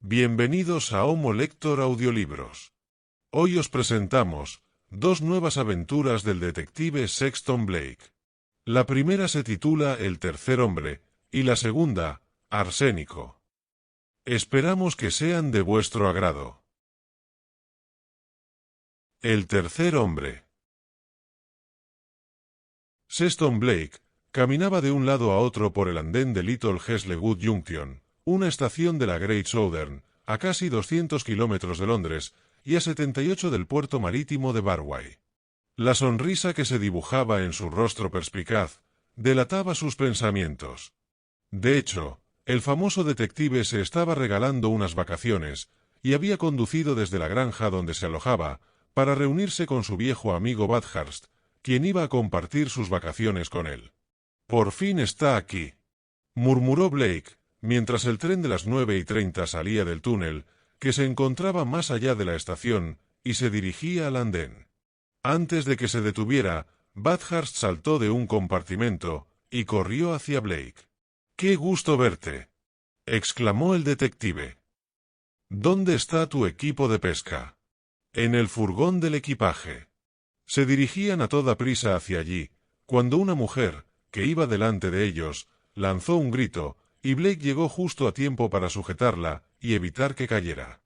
Bienvenidos a Homo Lector Audiolibros. Hoy os presentamos dos nuevas aventuras del detective Sexton Blake. La primera se titula El tercer hombre y la segunda, Arsénico. Esperamos que sean de vuestro agrado. El tercer hombre. Sexton Blake caminaba de un lado a otro por el andén de Little Hazelwood Junction, una estación de la Great Southern, a casi 200 kilómetros de Londres y a 78 del puerto marítimo de Barway. La sonrisa que se dibujaba en su rostro perspicaz delataba sus pensamientos. De hecho, el famoso detective se estaba regalando unas vacaciones y había conducido desde la granja donde se alojaba para reunirse con su viejo amigo Bathurst, quien iba a compartir sus vacaciones con él. «Por fin está aquí», murmuró Blake, mientras el tren de las 9:30 salía del túnel, que se encontraba más allá de la estación, y se dirigía al andén. Antes de que se detuviera, Bathurst saltó de un compartimento y corrió hacia Blake. «¡Qué gusto verte!», exclamó el detective. «¿Dónde está tu equipo de pesca?» «En el furgón del equipaje». Se dirigían a toda prisa hacia allí, cuando una mujer, que iba delante de ellos, lanzó un grito, y Blake llegó justo a tiempo para sujetarla y evitar que cayera.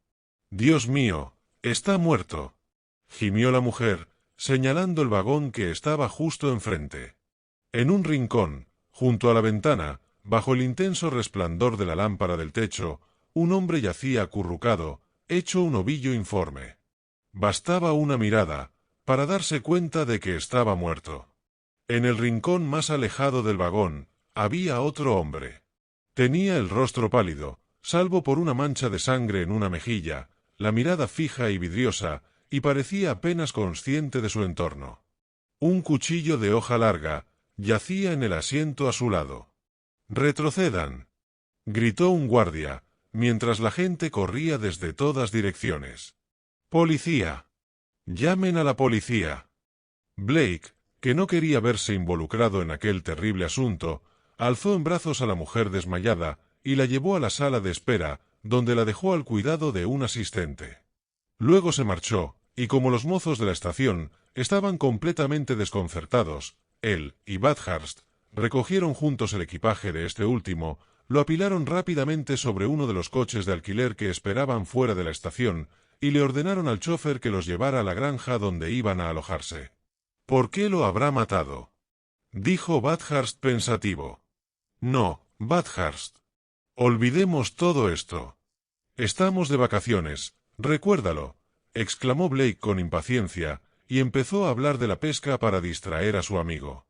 «¡Dios mío! ¡Está muerto!», gimió la mujer, señalando el vagón que estaba justo enfrente. En un rincón, junto a la ventana, bajo el intenso resplandor de la lámpara del techo, un hombre yacía acurrucado, hecho un ovillo informe. Bastaba una mirada para darse cuenta de que estaba muerto. En el rincón más alejado del vagón había otro hombre. Tenía el rostro pálido, salvo por una mancha de sangre en una mejilla, la mirada fija y vidriosa, y parecía apenas consciente de su entorno. Un cuchillo de hoja larga yacía en el asiento a su lado. «¡Retrocedan!», gritó un guardia, mientras la gente corría desde todas direcciones. «¡Policía! ¡Llamen a la policía!». Blake, que no quería verse involucrado en aquel terrible asunto, alzó en brazos a la mujer desmayada y la llevó a la sala de espera, donde la dejó al cuidado de un asistente. Luego se marchó, y como los mozos de la estación estaban completamente desconcertados, él y Bathurst recogieron juntos el equipaje de este último, lo apilaron rápidamente sobre uno de los coches de alquiler que esperaban fuera de la estación, y le ordenaron al chofer que los llevara a la granja donde iban a alojarse. «¿Por qué lo habrá matado?», dijo Bathurst pensativo. «No, Bathurst. Olvidemos todo esto. Estamos de vacaciones, recuérdalo», exclamó Blake con impaciencia, y empezó a hablar de la pesca para distraer a su amigo.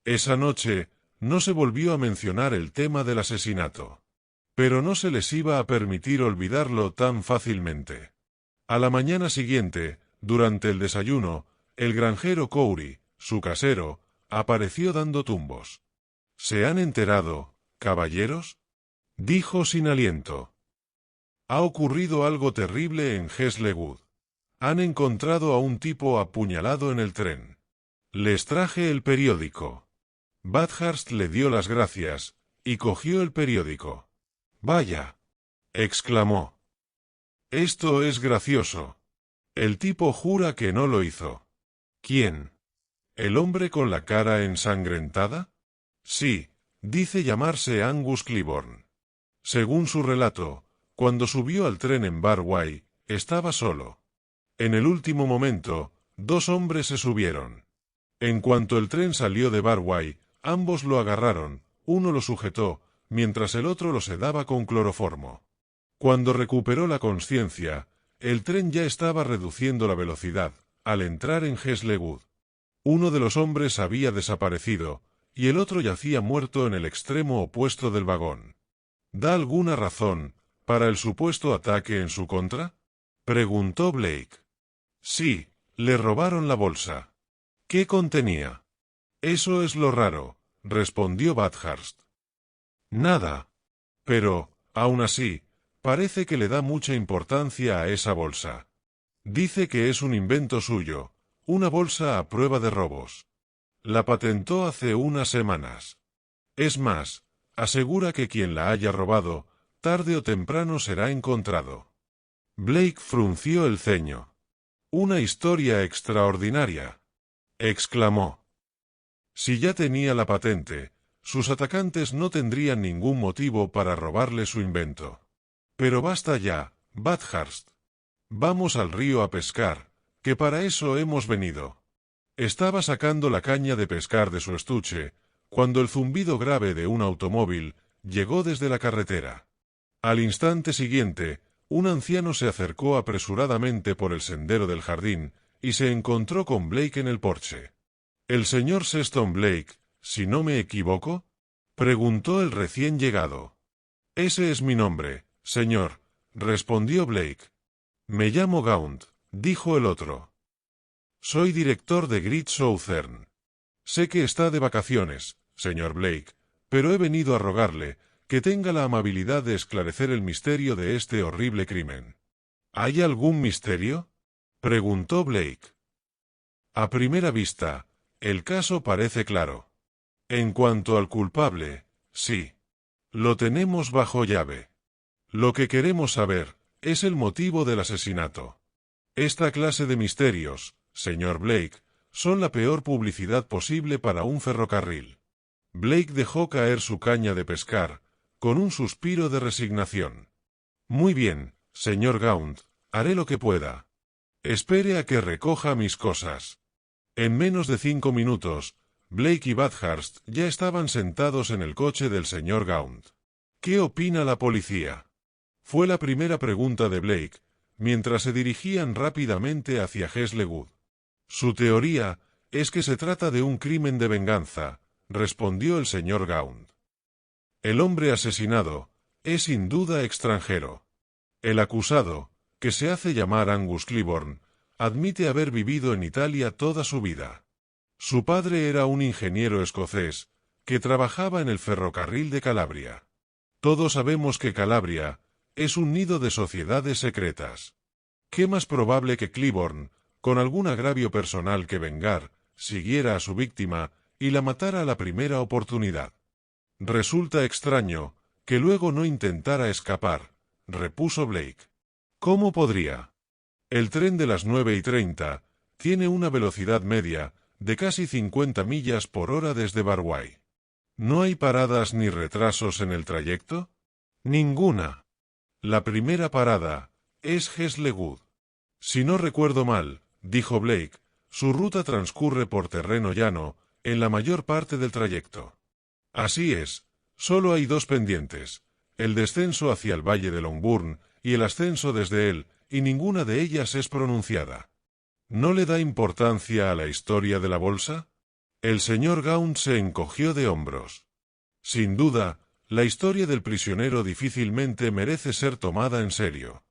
Esa noche no se volvió a mencionar el tema del asesinato. Pero no se les iba a permitir olvidarlo tan fácilmente. A la mañana siguiente, durante el desayuno, el granjero Cowrie, su casero, apareció dando tumbos. «¿Se han enterado, caballeros?», dijo sin aliento. «Ha ocurrido algo terrible en Hazelwood. Han encontrado a un tipo apuñalado en el tren. Les traje el periódico». Bathurst le dio las gracias y cogió el periódico. «Vaya», exclamó. «Esto es gracioso. El tipo jura que no lo hizo». «¿Quién? ¿El hombre con la cara ensangrentada?». «Sí, dice llamarse Angus Clibborn. Según su relato, cuando subió al tren en Barway, estaba solo. En el último momento, dos hombres se subieron. En cuanto el tren salió de Barway, ambos lo agarraron, uno lo sujetó, mientras el otro lo sedaba con cloroformo. Cuando recuperó la consciencia, el tren ya estaba reduciendo la velocidad, al entrar en Hazelwood. Uno de los hombres había desaparecido, y el otro yacía muerto en el extremo opuesto del vagón. ¿Da alguna razón para el supuesto ataque en su contra?», preguntó Blake. «Sí, le robaron la bolsa». «¿Qué contenía?». «Eso es lo raro», respondió Bathurst. «Nada. Pero, aún así, parece que le da mucha importancia a esa bolsa. Dice que es un invento suyo, una bolsa a prueba de robos. La patentó hace unas semanas. Es más, asegura que quien la haya robado tarde o temprano será encontrado. Blake frunció el ceño. «Una historia extraordinaria», exclamó. Si ya tenía la patente, sus atacantes no tendrían ningún motivo para robarle su invento. Pero basta ya, Bathurst. Vamos al río a pescar, que para eso hemos venido. Estaba sacando la caña de pescar de su estuche, cuando el zumbido grave de un automóvil llegó desde la carretera. Al instante siguiente, un anciano se acercó apresuradamente por el sendero del jardín y se encontró con Blake en el porche. «¿El señor Sexton Blake, si no me equivoco?», preguntó el recién llegado. «Ese es mi nombre, señor», respondió Blake. «Me llamo Gaunt», dijo el otro. «Soy director de Great Southern. Sé que está de vacaciones, señor Blake, pero he venido a rogarle que tenga la amabilidad de esclarecer el misterio de este horrible crimen». «¿Hay algún misterio?», preguntó Blake. «A primera vista, el caso parece claro. En cuanto al culpable, sí. Lo tenemos bajo llave. Lo que queremos saber es el motivo del asesinato. Esta clase de misterios, señor Blake, son la peor publicidad posible para un ferrocarril». Blake dejó caer su caña de pescar, con un suspiro de resignación. «Muy bien, señor Gaunt, haré lo que pueda. Espere a que recoja mis cosas». En menos de 5 minutos, Blake y Bathurst ya estaban sentados en el coche del señor Gaunt. «¿Qué opina la policía?», fue la primera pregunta de Blake, mientras se dirigían rápidamente hacia Hazelwood. «Su teoría es que se trata de un crimen de venganza», respondió el señor Gaunt. «El hombre asesinado es sin duda extranjero. El acusado, que se hace llamar Angus Clibborn, admite haber vivido en Italia toda su vida. Su padre era un ingeniero escocés que trabajaba en el ferrocarril de Calabria. Todos sabemos que Calabria es un nido de sociedades secretas. ¿Qué más probable que Clibborn, con algún agravio personal que vengar, siguiera a su víctima y la matara a la primera oportunidad? Resulta extraño que luego no intentara escapar», repuso Blake. «¿Cómo podría? El tren de las 9:30 tiene una velocidad media de casi 50 millas por hora desde Barway. ¿No hay paradas ni retrasos en el trayecto?». «Ninguna. La primera parada es Hazelwood. Si no recuerdo mal», dijo Blake, «su ruta transcurre por terreno llano en la mayor parte del trayecto». «Así es, solo hay 2 pendientes, el descenso hacia el valle de Longbourn y el ascenso desde él, y ninguna de ellas es pronunciada». «¿No le da importancia a la historia de la bolsa?». El señor Gaunt se encogió de hombros. «Sin duda, la historia del prisionero difícilmente merece ser tomada en serio».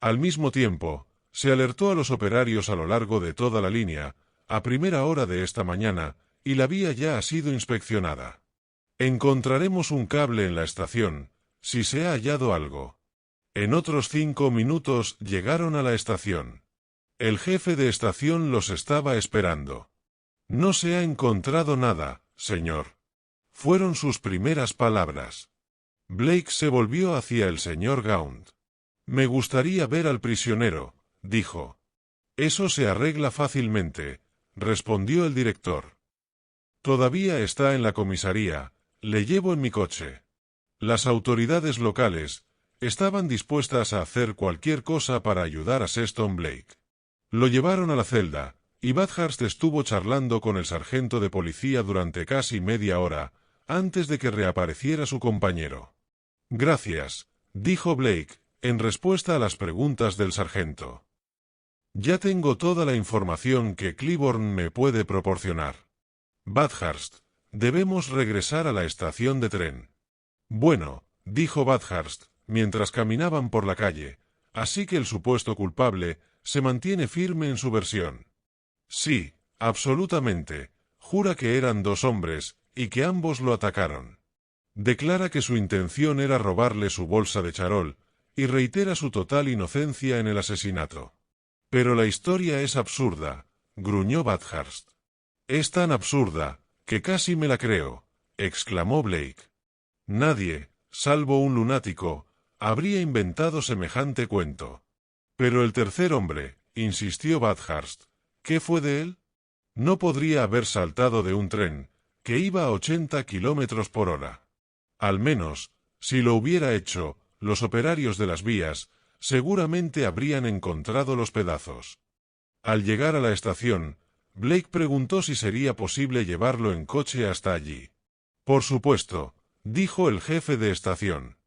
Al mismo tiempo, se alertó a los operarios a lo largo de toda la línea, a primera hora de esta mañana, y la vía ya ha sido inspeccionada. «Encontraremos un cable en la estación, si se ha hallado algo». En otros 5 minutos llegaron a la estación. El jefe de estación los estaba esperando. «No se ha encontrado nada, señor», fueron sus primeras palabras. Blake se volvió hacia el señor Gaunt. «Me gustaría ver al prisionero», dijo. «Eso se arregla fácilmente», respondió el director. «Todavía está en la comisaría, le llevo en mi coche». Las autoridades locales estaban dispuestas a hacer cualquier cosa para ayudar a Sexton Blake. Lo llevaron a la celda, y Bathurst estuvo charlando con el sargento de policía durante casi media hora, antes de que reapareciera su compañero. «Gracias», dijo Blake, en respuesta a las preguntas del sargento. «Ya tengo toda la información que Clibborn me puede proporcionar. Bathurst, debemos regresar a la estación de tren». «Bueno», dijo Bathurst, mientras caminaban por la calle, «así que el supuesto culpable se mantiene firme en su versión». «Sí, absolutamente. Jura que eran 2 hombres, y que ambos lo atacaron. Declara que su intención era robarle su bolsa de charol, y reitera su total inocencia en el asesinato». «Pero la historia es absurda», gruñó Bathurst. «Es tan absurda, que casi me la creo», exclamó Blake. «Nadie, salvo un lunático, habría inventado semejante cuento. Pero el tercer hombre, insistió Bathurst, ¿qué fue de él? No podría haber saltado de un tren, que iba a 80 kilómetros por hora. Al menos, si lo hubiera hecho, los operarios de las vías seguramente habrían encontrado los pedazos. Al llegar a la estación, Blake preguntó si sería posible llevarlo en coche hasta allí. Por supuesto, dijo el jefe de estación.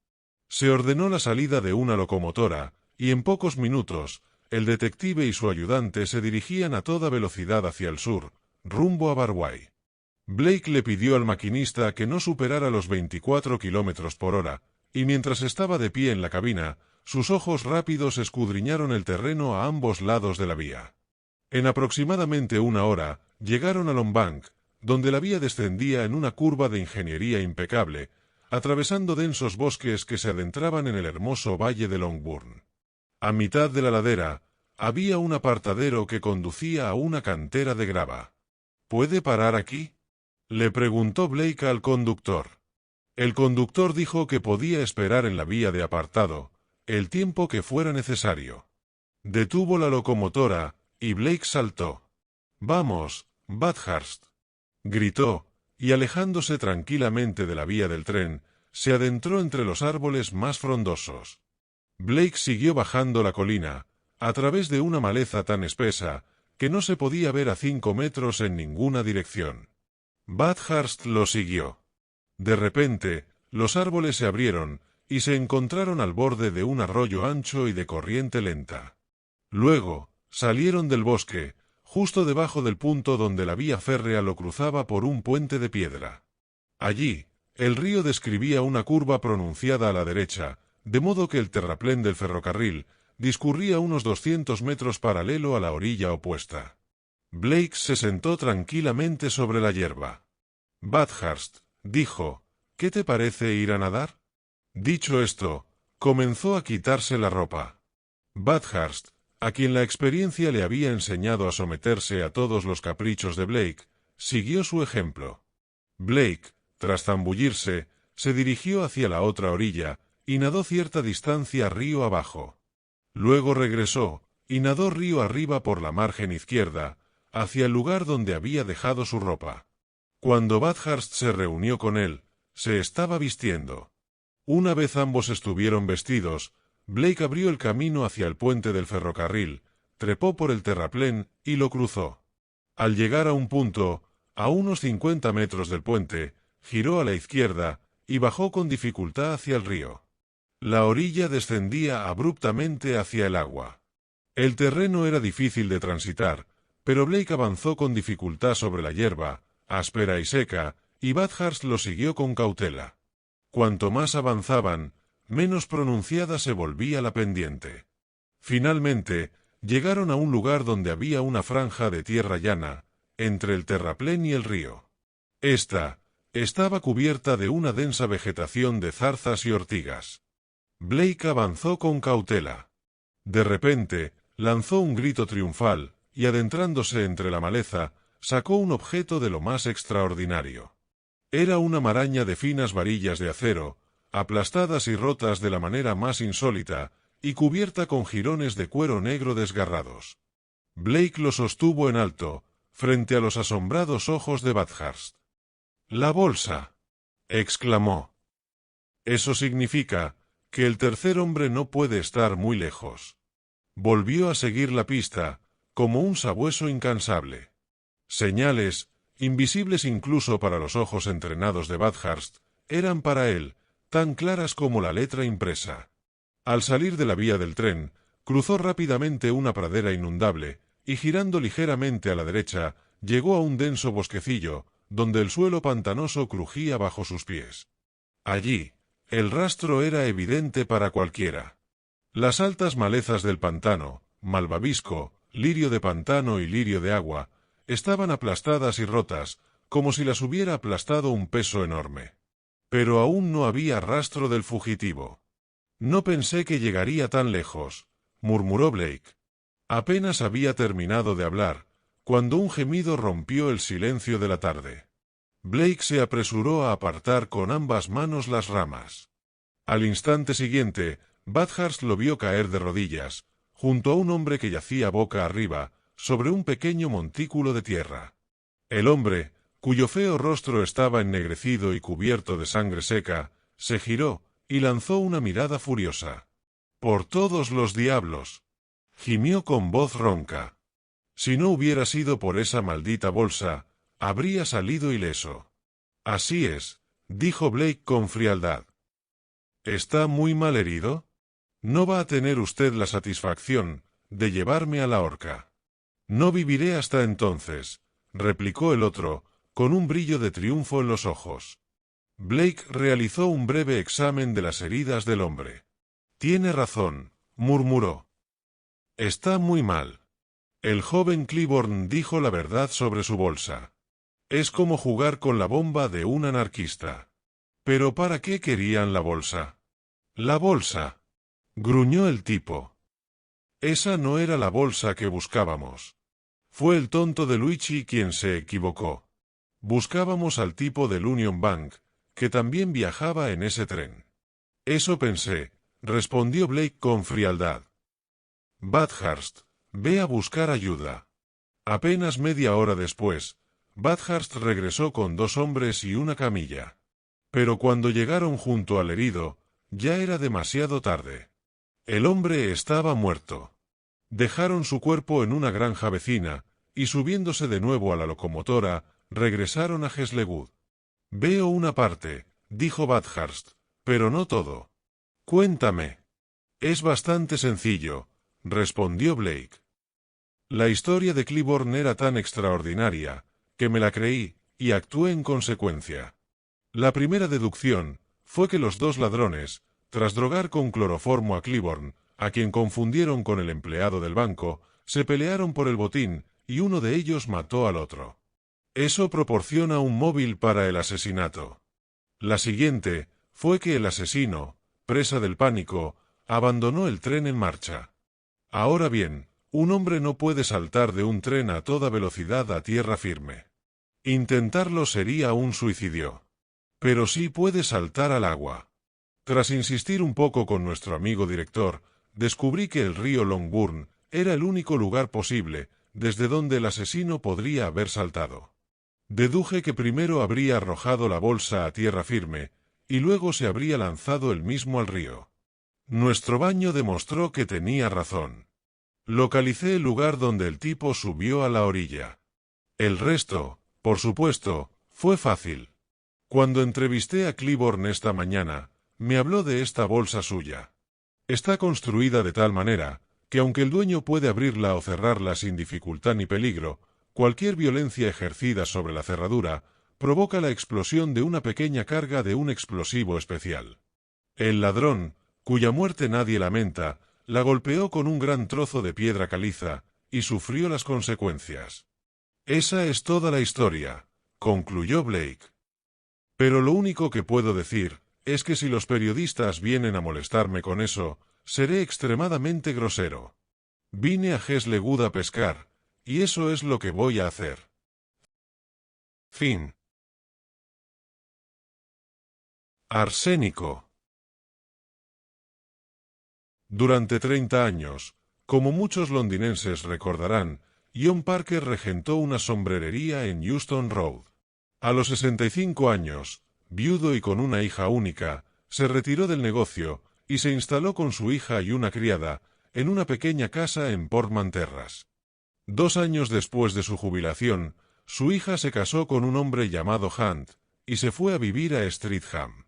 Se ordenó la salida de una locomotora, y en pocos minutos, el detective y su ayudante se dirigían a toda velocidad hacia el sur, rumbo a Barway. Blake le pidió al maquinista que no superara los 24 kilómetros por hora, y mientras estaba de pie en la cabina, sus ojos rápidos escudriñaron el terreno a ambos lados de la vía. En aproximadamente una hora, llegaron a Longbank, donde la vía descendía en una curva de ingeniería impecable, atravesando densos bosques que se adentraban en el hermoso valle de Longbourn. A mitad de la ladera, había un apartadero que conducía a una cantera de grava. ¿Puede parar aquí?, le preguntó Blake al conductor. El conductor dijo que podía esperar en la vía de apartado, el tiempo que fuera necesario. Detuvo la locomotora, y Blake saltó. «¡Vamos, Bathurst!», gritó, y alejándose tranquilamente de la vía del tren, se adentró entre los árboles más frondosos. Blake siguió bajando la colina, a través de una maleza tan espesa, que no se podía ver a 5 metros en ninguna dirección. Bathurst lo siguió. De repente, los árboles se abrieron, y se encontraron al borde de un arroyo ancho y de corriente lenta. Luego, salieron del bosque, justo debajo del punto donde la vía férrea lo cruzaba por un puente de piedra. Allí, el río describía una curva pronunciada a la derecha, de modo que el terraplén del ferrocarril discurría unos 200 metros paralelo a la orilla opuesta. Blake se sentó tranquilamente sobre la hierba. «Bathurst», dijo, «¿qué te parece ir a nadar?». Dicho esto, comenzó a quitarse la ropa. Bathurst, a quien la experiencia le había enseñado a someterse a todos los caprichos de Blake, siguió su ejemplo. Blake, tras zambullirse, se dirigió hacia la otra orilla, y nadó cierta distancia río abajo. Luego regresó, y nadó río arriba por la margen izquierda, hacia el lugar donde había dejado su ropa. Cuando Bathurst se reunió con él, se estaba vistiendo. Una vez ambos estuvieron vestidos, Blake abrió el camino hacia el puente del ferrocarril, trepó por el terraplén y lo cruzó. Al llegar a un punto, a unos 50 metros del puente, giró a la izquierda y bajó con dificultad hacia el río. La orilla descendía abruptamente hacia el agua. El terreno era difícil de transitar, pero Blake avanzó con dificultad sobre la hierba, áspera y seca, y Bathurst lo siguió con cautela. Cuanto más avanzaban, menos pronunciada se volvía la pendiente. Finalmente, llegaron a un lugar donde había una franja de tierra llana, entre el terraplén y el río. Esta estaba cubierta de una densa vegetación de zarzas y ortigas. Blake avanzó con cautela. De repente, lanzó un grito triunfal, y adentrándose entre la maleza, sacó un objeto de lo más extraordinario. Era una maraña de finas varillas de acero, aplastadas y rotas de la manera más insólita, y cubierta con jirones de cuero negro desgarrados. Blake lo sostuvo en alto, frente a los asombrados ojos de Bathurst. «¡La bolsa!», exclamó. «Eso significa que el tercer hombre no puede estar muy lejos». Volvió a seguir la pista, como un sabueso incansable. Señales, invisibles incluso para los ojos entrenados de Bathurst, eran para él tan claras como la letra impresa. Al salir de la vía del tren, cruzó rápidamente una pradera inundable, y girando ligeramente a la derecha, llegó a un denso bosquecillo, donde el suelo pantanoso crujía bajo sus pies. Allí, el rastro era evidente para cualquiera. Las altas malezas del pantano, malvavisco, lirio de pantano y lirio de agua, estaban aplastadas y rotas, como si las hubiera aplastado un peso enorme. Pero aún no había rastro del fugitivo. «No pensé que llegaría tan lejos», murmuró Blake. Apenas había terminado de hablar, cuando un gemido rompió el silencio de la tarde. Blake se apresuró a apartar con ambas manos las ramas. Al instante siguiente, Bathurst lo vio caer de rodillas, junto a un hombre que yacía boca arriba, sobre un pequeño montículo de tierra. El hombre, cuyo feo rostro estaba ennegrecido y cubierto de sangre seca, se giró, y lanzó una mirada furiosa. «¡Por todos los diablos!», gimió con voz ronca. «Si no hubiera sido por esa maldita bolsa, habría salido ileso». «Así es», dijo Blake con frialdad. «¿Está muy mal herido? No va a tener usted la satisfacción de llevarme a la horca». «No viviré hasta entonces», replicó el otro, con un brillo de triunfo en los ojos. Blake realizó un breve examen de las heridas del hombre. «Tiene razón», murmuró. «Está muy mal». El joven Cliburn dijo la verdad sobre su bolsa. «Es como jugar con la bomba de un anarquista». «¿Pero para qué querían la bolsa?» «La bolsa», gruñó el tipo. «Esa no era la bolsa que buscábamos. Fue el tonto de Luigi quien se equivocó. Buscábamos al tipo del Union Bank, que también viajaba en ese tren». «Eso pensé», respondió Blake con frialdad. «Bathurst, ve a buscar ayuda». Apenas media hora después, Bathurst regresó con 2 hombres y una camilla. Pero cuando llegaron junto al herido, ya era demasiado tarde. El hombre estaba muerto. Dejaron su cuerpo en una granja vecina, y subiéndose de nuevo a la locomotora, regresaron a Heslewud. «Veo una parte», dijo Bathurst, «pero no todo». «Cuéntame». «Es bastante sencillo», respondió Blake. La historia de Cliburn era tan extraordinaria, que me la creí, y actué en consecuencia. La primera deducción fue que los 2 ladrones, tras drogar con cloroformo a Cliburn, a quien confundieron con el empleado del banco, se pelearon por el botín, y uno de ellos mató al otro. Eso proporciona un móvil para el asesinato. La siguiente fue que el asesino, presa del pánico, abandonó el tren en marcha. Ahora bien, un hombre no puede saltar de un tren a toda velocidad a tierra firme. Intentarlo sería un suicidio. Pero sí puede saltar al agua. Tras insistir un poco con nuestro amigo director, descubrí que el río Longbourn era el único lugar posible desde donde el asesino podría haber saltado. Deduje que primero habría arrojado la bolsa a tierra firme, y luego se habría lanzado él mismo al río. Nuestro baño demostró que tenía razón. Localicé el lugar donde el tipo subió a la orilla. El resto, por supuesto, fue fácil. Cuando entrevisté a Cliburn esta mañana, me habló de esta bolsa suya. Está construida de tal manera que aunque el dueño puede abrirla o cerrarla sin dificultad ni peligro, cualquier violencia ejercida sobre la cerradura provoca la explosión de una pequeña carga de un explosivo especial. El ladrón, cuya muerte nadie lamenta, la golpeó con un gran trozo de piedra caliza, y sufrió las consecuencias. Esa es toda la historia, concluyó Blake. Pero lo único que puedo decir es que si los periodistas vienen a molestarme con eso, seré extremadamente grosero. Vine a Heslewud a pescar, y eso es lo que voy a hacer. Fin. Arsénico. Durante 30 años, como muchos londinenses recordarán, John Parker regentó una sombrerería en Euston Road. A los 65 años, viudo y con una hija única, se retiró del negocio y se instaló con su hija y una criada en una pequeña casa en Portman Terrace. 2 años después de su jubilación, su hija se casó con un hombre llamado Hunt y se fue a vivir a Streatham.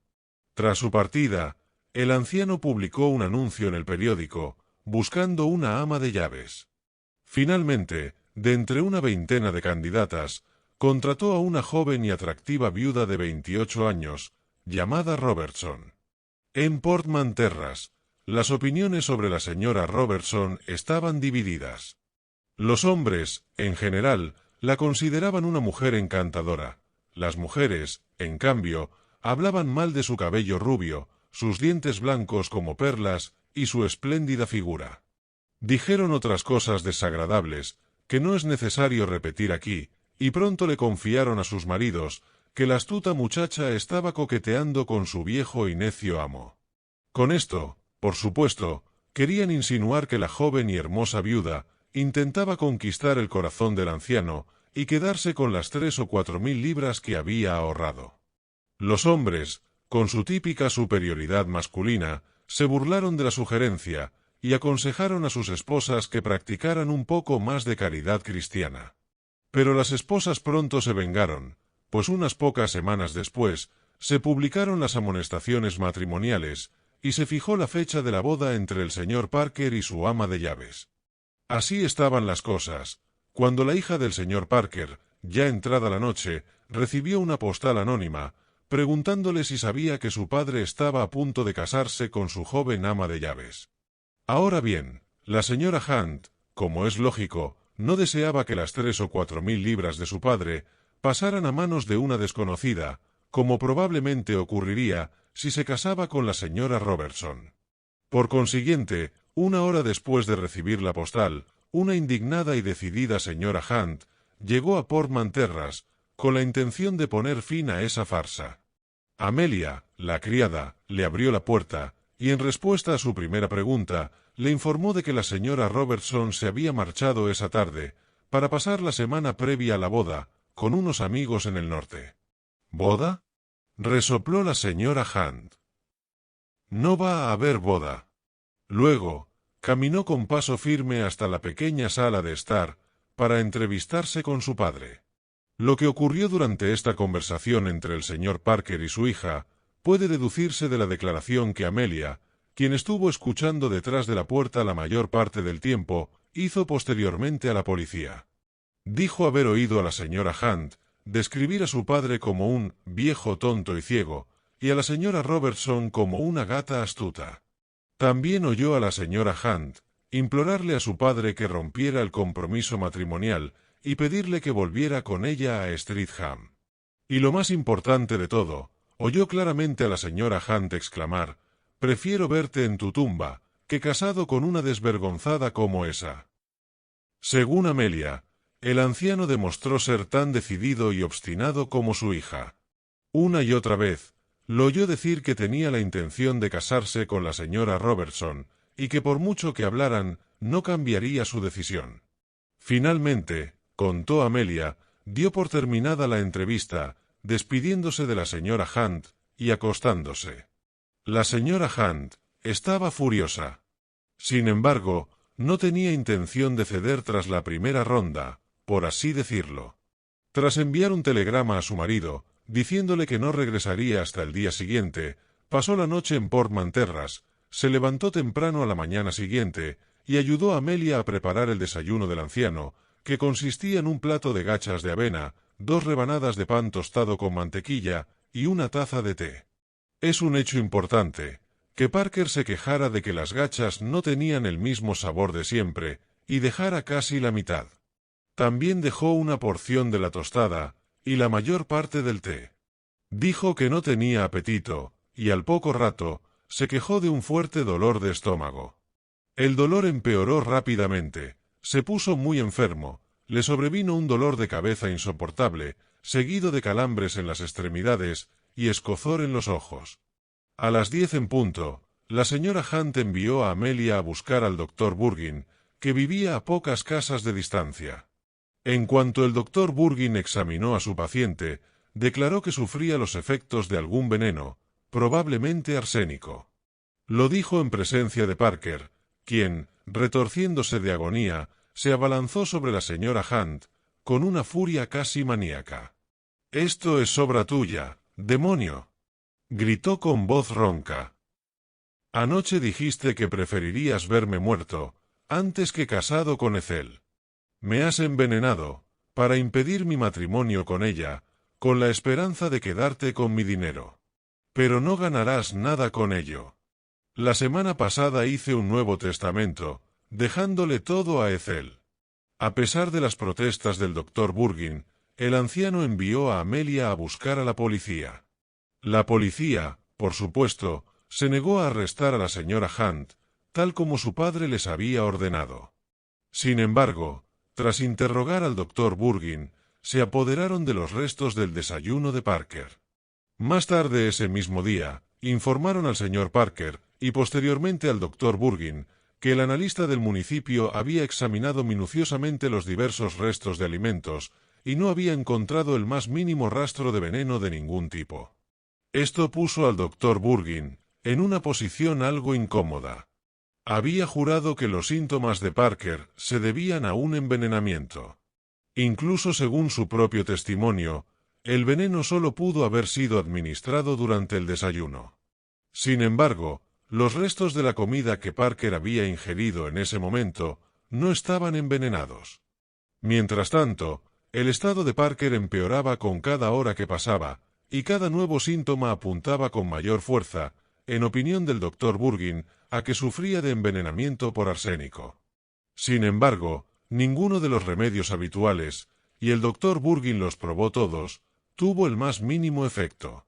Tras su partida, el anciano publicó un anuncio en el periódico, buscando una ama de llaves. Finalmente, de entre una veintena de candidatas, contrató a una joven y atractiva viuda de 28 años, llamada Robertson. En Portman Terrace, las opiniones sobre la señora Robertson estaban divididas. Los hombres, en general, la consideraban una mujer encantadora. Las mujeres, en cambio, hablaban mal de su cabello rubio, sus dientes blancos como perlas y su espléndida figura. Dijeron otras cosas desagradables, que no es necesario repetir aquí, y pronto le confiaron a sus maridos que la astuta muchacha estaba coqueteando con su viejo y necio amo. Con esto, por supuesto, querían insinuar que la joven y hermosa viuda intentaba conquistar el corazón del anciano y quedarse con las 3 o 4 mil libras que había ahorrado. Los hombres, con su típica superioridad masculina, se burlaron de la sugerencia y aconsejaron a sus esposas que practicaran un poco más de caridad cristiana. Pero las esposas pronto se vengaron, pues unas pocas semanas después se publicaron las amonestaciones matrimoniales y se fijó la fecha de la boda entre el señor Parker y su ama de llaves. Así estaban las cosas, cuando la hija del señor Parker, ya entrada la noche, recibió una postal anónima, preguntándole si sabía que su padre estaba a punto de casarse con su joven ama de llaves. Ahora bien, la señora Hunt, como es lógico, no deseaba que las 3 o 4 mil libras de su padre pasaran a manos de una desconocida, como probablemente ocurriría si se casaba con la señora Robertson. Por consiguiente, una hora después de recibir la postal, una indignada y decidida señora Hunt llegó a Portman Terrace con la intención de poner fin a esa farsa. Amelia, la criada, le abrió la puerta y en respuesta a su primera pregunta, le informó de que la señora Robertson se había marchado esa tarde para pasar la semana previa a la boda con unos amigos en el norte. ¿Boda?, resopló la señora Hunt. No va a haber boda. Luego, caminó con paso firme hasta la pequeña sala de estar para entrevistarse con su padre. Lo que ocurrió durante esta conversación entre el señor Parker y su hija puede deducirse de la declaración que Amelia, quien estuvo escuchando detrás de la puerta la mayor parte del tiempo, hizo posteriormente a la policía. Dijo haber oído a la señora Hunt describir a su padre como un viejo tonto y ciego, y a la señora Robertson como una gata astuta. También oyó a la señora Hunt implorarle a su padre que rompiera el compromiso matrimonial y pedirle que volviera con ella a Streatham. Y lo más importante de todo, oyó claramente a la señora Hunt exclamar: «Prefiero verte en tu tumba, que casado con una desvergonzada como esa». Según Amelia, el anciano demostró ser tan decidido y obstinado como su hija. Una y otra vez, lo oyó decir que tenía la intención de casarse con la señora Robertson, y que por mucho que hablaran, no cambiaría su decisión. Finalmente, contó Amelia, dio por terminada la entrevista, despidiéndose de la señora Hunt y acostándose. La señora Hunt estaba furiosa. Sin embargo, no tenía intención de ceder tras la primera ronda, por así decirlo. Tras enviar un telegrama a su marido, diciéndole que no regresaría hasta el día siguiente, pasó la noche en Portman Terrace, se levantó temprano a la mañana siguiente y ayudó a Amelia a preparar el desayuno del anciano, que consistía en un plato de gachas de avena, 2 rebanadas de pan tostado con mantequilla y una taza de té. Es un hecho importante que Parker se quejara de que las gachas no tenían el mismo sabor de siempre y dejara casi la mitad. También dejó una porción de la tostada y la mayor parte del té. Dijo que no tenía apetito y al poco rato se quejó de un fuerte dolor de estómago. El dolor empeoró rápidamente, se puso muy enfermo, le sobrevino un dolor de cabeza insoportable, seguido de calambres en las extremidades y escozor en los ojos. A las 10 en punto, la señora Hunt envió a Amelia a buscar al doctor Burgin, que vivía a pocas casas de distancia. En cuanto el doctor Burgin examinó a su paciente, declaró que sufría los efectos de algún veneno, probablemente arsénico. Lo dijo en presencia de Parker, quien, retorciéndose de agonía, se abalanzó sobre la señora Hunt, con una furia casi maníaca. «Esto es obra tuya, demonio», gritó con voz ronca. «Anoche dijiste que preferirías verme muerto, antes que casado con Ethel. Me has envenenado, para impedir mi matrimonio con ella, con la esperanza de quedarte con mi dinero. Pero no ganarás nada con ello. La semana pasada hice un nuevo testamento, dejándole todo a Ethel». A pesar de las protestas del doctor Burgin, el anciano envió a Amelia a buscar a la policía. La policía, por supuesto, se negó a arrestar a la señora Hunt, tal como su padre les había ordenado. Sin embargo, tras interrogar al doctor Burgin, se apoderaron de los restos del desayuno de Parker. Más tarde ese mismo día, informaron al señor Parker y posteriormente al Dr. Burgin, que el analista del municipio había examinado minuciosamente los diversos restos de alimentos y no había encontrado el más mínimo rastro de veneno de ningún tipo. Esto puso al Dr. Burgin en una posición algo incómoda. Había jurado que los síntomas de Parker se debían a un envenenamiento. Incluso según su propio testimonio, el veneno solo pudo haber sido administrado durante el desayuno. Sin embargo, los restos de la comida que Parker había ingerido en ese momento no estaban envenenados. Mientras tanto, el estado de Parker empeoraba con cada hora que pasaba, y cada nuevo síntoma apuntaba con mayor fuerza, en opinión del Dr. Burgin, a que sufría de envenenamiento por arsénico. Sin embargo, ninguno de los remedios habituales, y el Dr. Burgin los probó todos, tuvo el más mínimo efecto.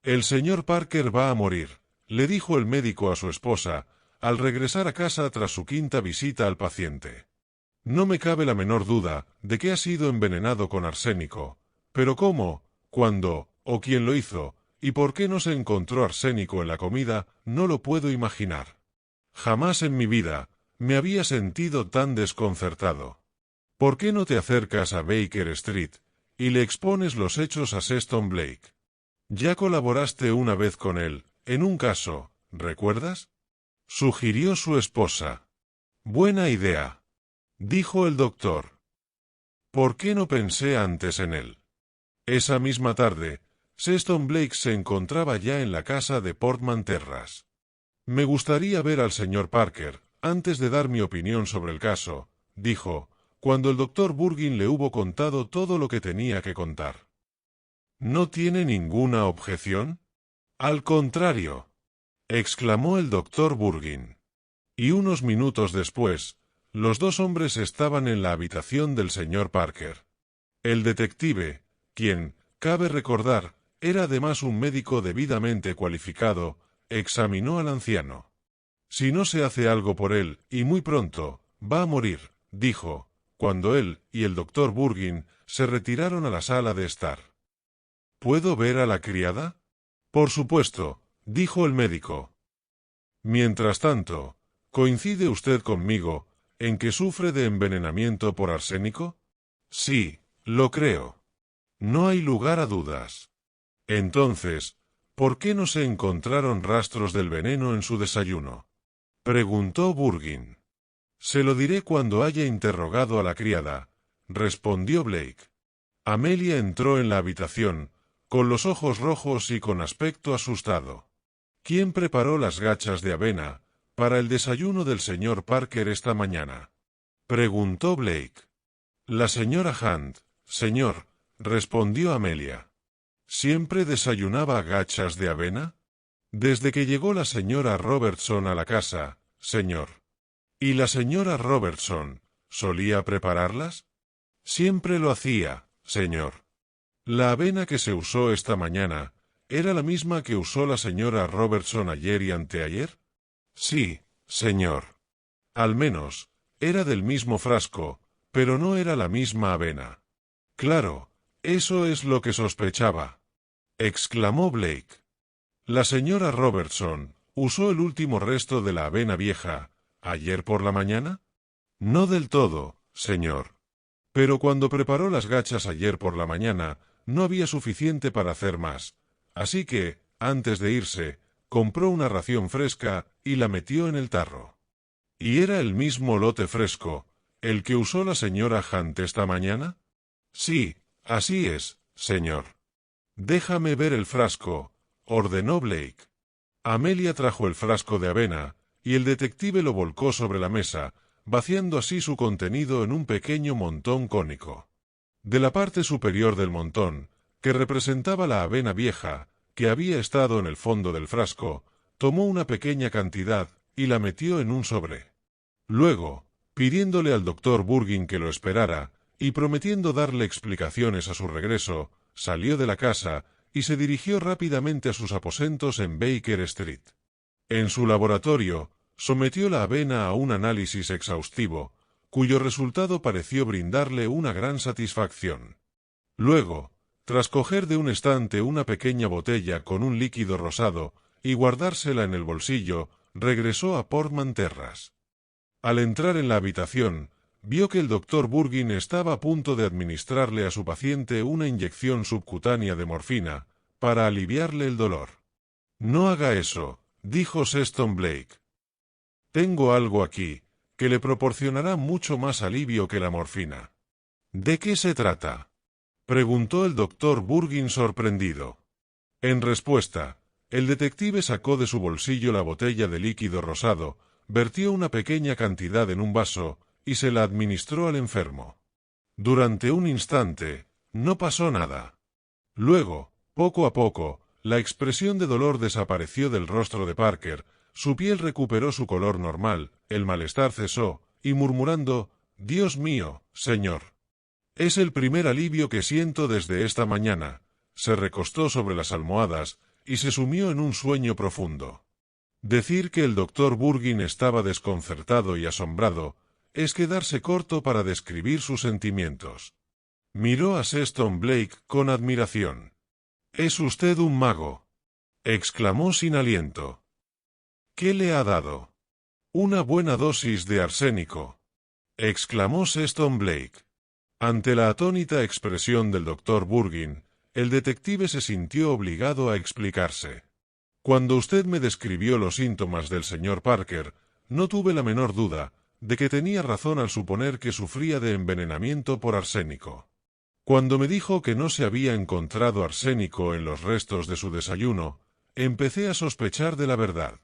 «El señor Parker va a morir», le dijo el médico a su esposa, al regresar a casa tras su quinta visita al paciente. «No me cabe la menor duda de que ha sido envenenado con arsénico, pero cómo, cuándo, o quién lo hizo, y por qué no se encontró arsénico en la comida, no lo puedo imaginar. Jamás en mi vida me había sentido tan desconcertado. ¿Por qué no te acercas a Baker Street y le expones los hechos a Sexton Blake? Ya colaboraste una vez con él, en un caso, ¿recuerdas?», sugirió su esposa. «Buena idea», dijo el doctor. «¿Por qué no pensé antes en él?». Esa misma tarde, Sexton Blake se encontraba ya en la casa de Portman Terrace. «Me gustaría ver al señor Parker, antes de dar mi opinión sobre el caso», dijo, cuando el Dr. Burgin le hubo contado todo lo que tenía que contar. «¿No tiene ninguna objeción?». «Al contrario», exclamó el Dr. Burgin. Y unos minutos después, los dos hombres estaban en la habitación del señor Parker. El detective, quien, cabe recordar, era además un médico debidamente cualificado, examinó al anciano. «Si no se hace algo por él, y muy pronto, va a morir», dijo, cuando él y el Dr. Burgin se retiraron a la sala de estar. «¿Puedo ver a la criada?». «Por supuesto», dijo el médico. «Mientras tanto, ¿coincide usted conmigo en que sufre de envenenamiento por arsénico?». «Sí, lo creo». «No hay lugar a dudas». «Entonces, ¿por qué no se encontraron rastros del veneno en su desayuno?», preguntó Burgin. «Se lo diré cuando haya interrogado a la criada», respondió Blake. Amelia entró en la habitación, con los ojos rojos y con aspecto asustado. «¿Quién preparó las gachas de avena para el desayuno del señor Parker esta mañana?», preguntó Blake. «La señora Hunt, señor», respondió Amelia. «¿Siempre desayunaba gachas de avena?». «Desde que llegó la señora Robertson a la casa, señor». «¿Y la señora Robertson solía prepararlas?». «Siempre lo hacía, señor». «¿La avena que se usó esta mañana era la misma que usó la señora Robertson ayer y anteayer?». «Sí, señor». «Al menos, era del mismo frasco, pero no era la misma avena». «Claro, eso es lo que sospechaba», exclamó Blake. «La señora Robertson usó el último resto de la avena vieja ayer por la mañana». «No del todo, señor. Pero cuando preparó las gachas ayer por la mañana, no había suficiente para hacer más, así que, antes de irse, compró una ración fresca y la metió en el tarro». «¿Y era el mismo lote fresco el que usó la señora Hunt esta mañana?». «Sí, así es, señor». «Déjame ver el frasco», ordenó Blake. Amelia trajo el frasco de avena, y el detective lo volcó sobre la mesa, vaciando así su contenido en un pequeño montón cónico. De la parte superior del montón, que representaba la avena vieja, que había estado en el fondo del frasco, tomó una pequeña cantidad y la metió en un sobre. Luego, pidiéndole al Dr. Burgin que lo esperara, y prometiendo darle explicaciones a su regreso, salió de la casa y se dirigió rápidamente a sus aposentos en Baker Street. En su laboratorio, sometió la avena a un análisis exhaustivo, cuyo resultado pareció brindarle una gran satisfacción. Luego, tras coger de un estante una pequeña botella con un líquido rosado y guardársela en el bolsillo, regresó a Portman Terrace. Al entrar en la habitación, vio que el doctor Burgin estaba a punto de administrarle a su paciente una inyección subcutánea de morfina, para aliviarle el dolor. «No haga eso», dijo Sexton Blake. «Tengo algo aquí, que le proporcionará mucho más alivio que la morfina». «¿De qué se trata?», preguntó el doctor Burgin sorprendido. En respuesta, el detective sacó de su bolsillo la botella de líquido rosado, vertió una pequeña cantidad en un vaso, y se la administró al enfermo. Durante un instante, no pasó nada. Luego, poco a poco, la expresión de dolor desapareció del rostro de Parker, su piel recuperó su color normal, el malestar cesó, y murmurando, «Dios mío, señor. Es el primer alivio que siento desde esta mañana», se recostó sobre las almohadas, y se sumió en un sueño profundo. Decir que el doctor Burgin estaba desconcertado y asombrado, es quedarse corto para describir sus sentimientos. Miró a Sexton Blake con admiración. «Es usted un mago», exclamó sin aliento. «¿Qué le ha dado?» «Una buena dosis de arsénico», exclamó Sexton Blake. Ante la atónita expresión del doctor Burgin, el detective se sintió obligado a explicarse. «Cuando usted me describió los síntomas del señor Parker, no tuve la menor duda de que tenía razón al suponer que sufría de envenenamiento por arsénico. Cuando me dijo que no se había encontrado arsénico en los restos de su desayuno, empecé a sospechar de la verdad.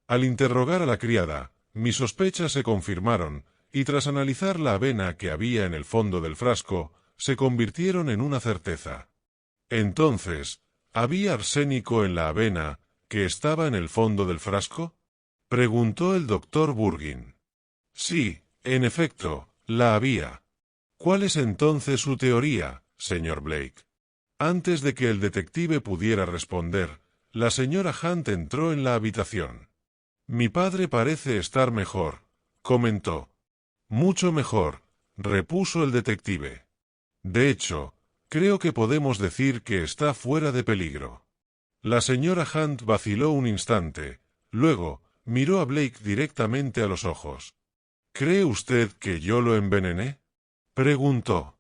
Al interrogar a la criada, mis sospechas se confirmaron, y tras analizar la avena que había en el fondo del frasco, se convirtieron en una certeza. Entonces, ¿había arsénico en la avena que estaba en el fondo del frasco?», preguntó el doctor Burgin. «Sí, en efecto, la había». «¿Cuál es entonces su teoría, señor Blake?». Antes de que el detective pudiera responder, la señora Hunt entró en la habitación. «Mi padre parece estar mejor», comentó. «Mucho mejor», repuso el detective. «De hecho, creo que podemos decir que está fuera de peligro». La señora Hunt vaciló un instante, luego miró a Blake directamente a los ojos. «¿Cree usted que yo lo envenené?», preguntó.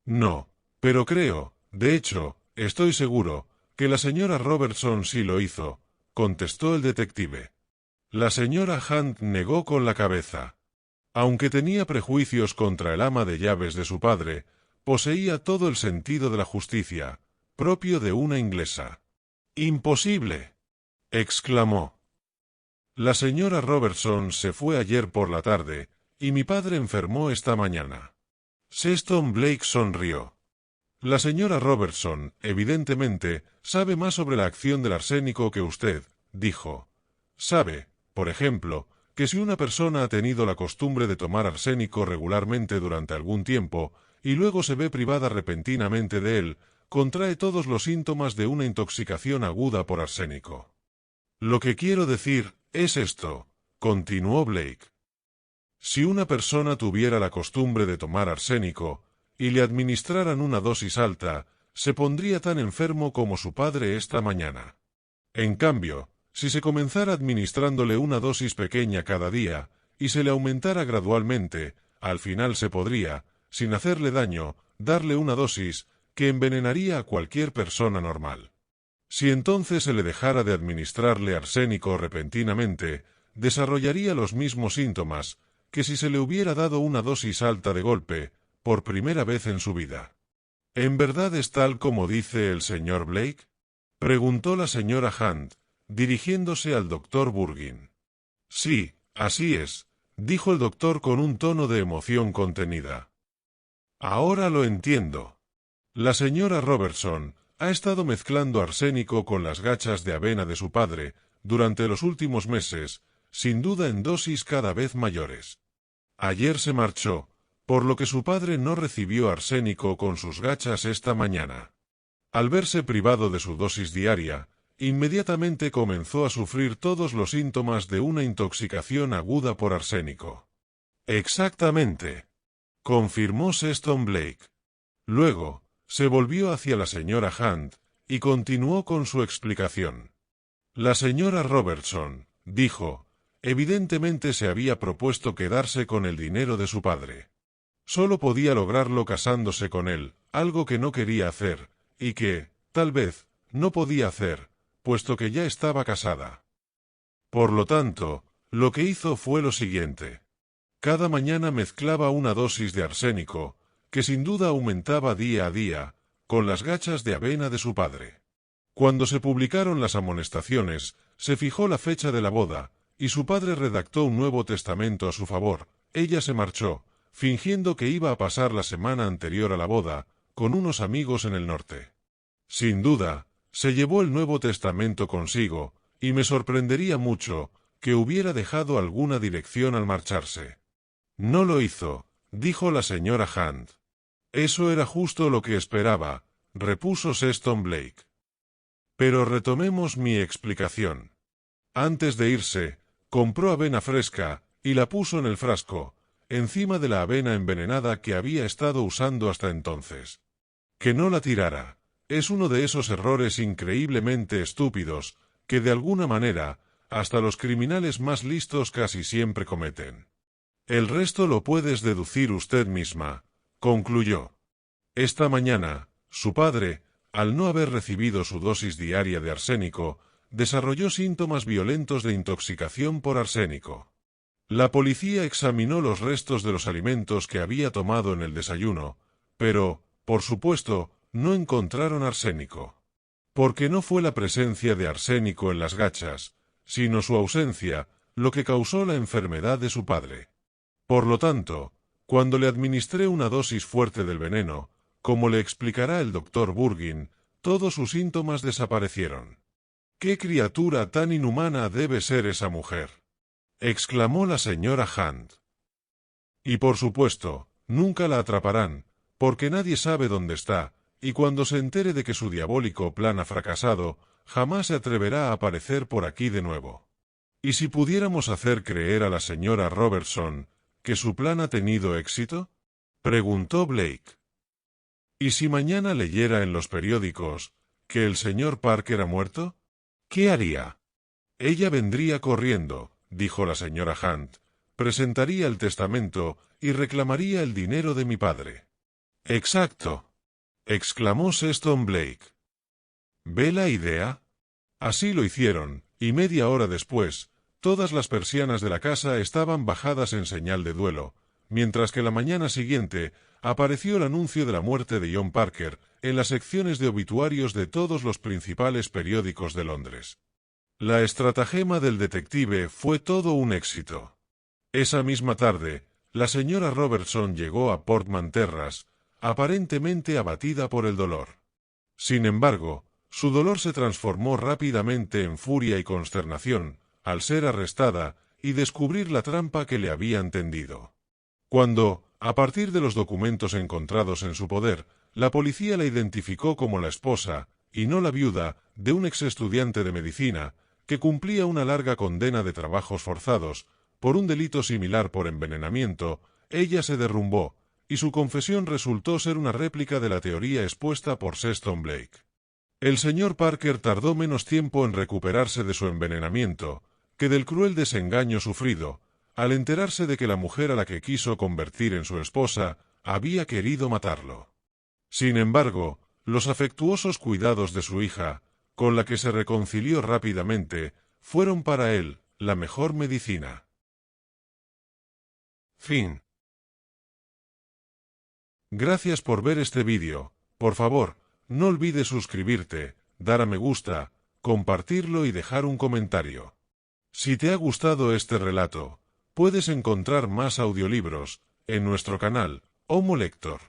«No, pero creo, de hecho, estoy seguro, que la señora Robertson sí lo hizo», contestó el detective. La señora Hunt negó con la cabeza. Aunque tenía prejuicios contra el ama de llaves de su padre, poseía todo el sentido de la justicia, propio de una inglesa. «¡Imposible!», exclamó. «La señora Robertson se fue ayer por la tarde, y mi padre enfermó esta mañana». Sexton Blake sonrió. «La señora Robertson, evidentemente, sabe más sobre la acción del arsénico que usted», dijo. «Sabe, por ejemplo, que si una persona ha tenido la costumbre de tomar arsénico regularmente durante algún tiempo, y luego se ve privada repentinamente de él, contrae todos los síntomas de una intoxicación aguda por arsénico. Lo que quiero decir es esto», continuó Blake. «Si una persona tuviera la costumbre de tomar arsénico, y le administraran una dosis alta, se pondría tan enfermo como su padre esta mañana. En cambio, si se comenzara administrándole una dosis pequeña cada día, y se le aumentara gradualmente, al final se podría, sin hacerle daño, darle una dosis que envenenaría a cualquier persona normal. Si entonces se le dejara de administrarle arsénico repentinamente, desarrollaría los mismos síntomas que si se le hubiera dado una dosis alta de golpe, por primera vez en su vida». «¿En verdad es tal como dice el señor Blake?», preguntó la señora Hunt, dirigiéndose al doctor Burgin. «Sí, así es», dijo el doctor con un tono de emoción contenida. «Ahora lo entiendo. La señora Robertson ha estado mezclando arsénico con las gachas de avena de su padre durante los últimos meses, sin duda en dosis cada vez mayores. Ayer se marchó, por lo que su padre no recibió arsénico con sus gachas esta mañana. Al verse privado de su dosis diaria, inmediatamente comenzó a sufrir todos los síntomas de una intoxicación aguda por arsénico». «Exactamente», confirmó Sexton Blake. Luego, se volvió hacia la señora Hunt, y continuó con su explicación. «La señora Robertson», dijo, evidentemente se había propuesto quedarse con el dinero de su padre. Solo podía lograrlo casándose con él, algo que no quería hacer, y que, tal vez, no podía hacer, puesto que ya estaba casada. Por lo tanto, lo que hizo fue lo siguiente. Cada mañana mezclaba una dosis de arsénico, que sin duda aumentaba día a día, con las gachas de avena de su padre. Cuando se publicaron las amonestaciones, se fijó la fecha de la boda, y su padre redactó un nuevo testamento a su favor. Ella se marchó, fingiendo que iba a pasar la semana anterior a la boda, con unos amigos en el norte. Sin duda, se llevó el Nuevo Testamento consigo, y me sorprendería mucho que hubiera dejado alguna dirección al marcharse. No lo hizo, dijo la señora Hunt. Eso era justo lo que esperaba, repuso Sexton Blake. Pero retomemos mi explicación. Antes de irse, compró avena fresca, y la puso en el frasco, encima de la avena envenenada que había estado usando hasta entonces. Que no la tirara. Es uno de esos errores increíblemente estúpidos, que de alguna manera, hasta los criminales más listos casi siempre cometen. El resto lo puedes deducir usted misma, concluyó. Esta mañana, su padre, al no haber recibido su dosis diaria de arsénico, desarrolló síntomas violentos de intoxicación por arsénico. La policía examinó los restos de los alimentos que había tomado en el desayuno, pero, por supuesto, no encontraron arsénico. Porque no fue la presencia de arsénico en las gachas, sino su ausencia, lo que causó la enfermedad de su padre. Por lo tanto, cuando le administré una dosis fuerte del veneno, como le explicará el doctor Burgin, todos sus síntomas desaparecieron. «¿Qué criatura tan inhumana debe ser esa mujer?», exclamó la señora Hunt. «Y por supuesto, nunca la atraparán, porque nadie sabe dónde está, y cuando se entere de que su diabólico plan ha fracasado, jamás se atreverá a aparecer por aquí de nuevo. ¿Y si pudiéramos hacer creer a la señora Robertson que su plan ha tenido éxito?», preguntó Blake. «¿Y si mañana leyera en los periódicos que el señor Parker ha muerto? ¿Qué haría?». «Ella vendría corriendo», dijo la señora Hunt, «presentaría el testamento y reclamaría el dinero de mi padre». «Exacto», exclamó Sexton Blake. ¿Ve la idea? Así lo hicieron, y media hora después, todas las persianas de la casa estaban bajadas en señal de duelo, mientras que la mañana siguiente apareció el anuncio de la muerte de John Parker en las secciones de obituarios de todos los principales periódicos de Londres. La estratagema del detective fue todo un éxito. Esa misma tarde, la señora Robertson llegó a Portman Terrace, aparentemente abatida por el dolor. Sin embargo, su dolor se transformó rápidamente en furia y consternación, al ser arrestada y descubrir la trampa que le habían tendido. Cuando, a partir de los documentos encontrados en su poder, la policía la identificó como la esposa, y no la viuda, de un ex estudiante de medicina, que cumplía una larga condena de trabajos forzados, por un delito similar por envenenamiento, ella se derrumbó, y su confesión resultó ser una réplica de la teoría expuesta por Sexton Blake. El señor Parker tardó menos tiempo en recuperarse de su envenenamiento, que del cruel desengaño sufrido, al enterarse de que la mujer a la que quiso convertir en su esposa había querido matarlo. Sin embargo, los afectuosos cuidados de su hija, con la que se reconcilió rápidamente, fueron para él la mejor medicina. Fin. Gracias por ver este vídeo. Por favor, no olvides suscribirte, dar a me gusta, compartirlo y dejar un comentario. Si te ha gustado este relato, puedes encontrar más audiolibros en nuestro canal, Homo Lector.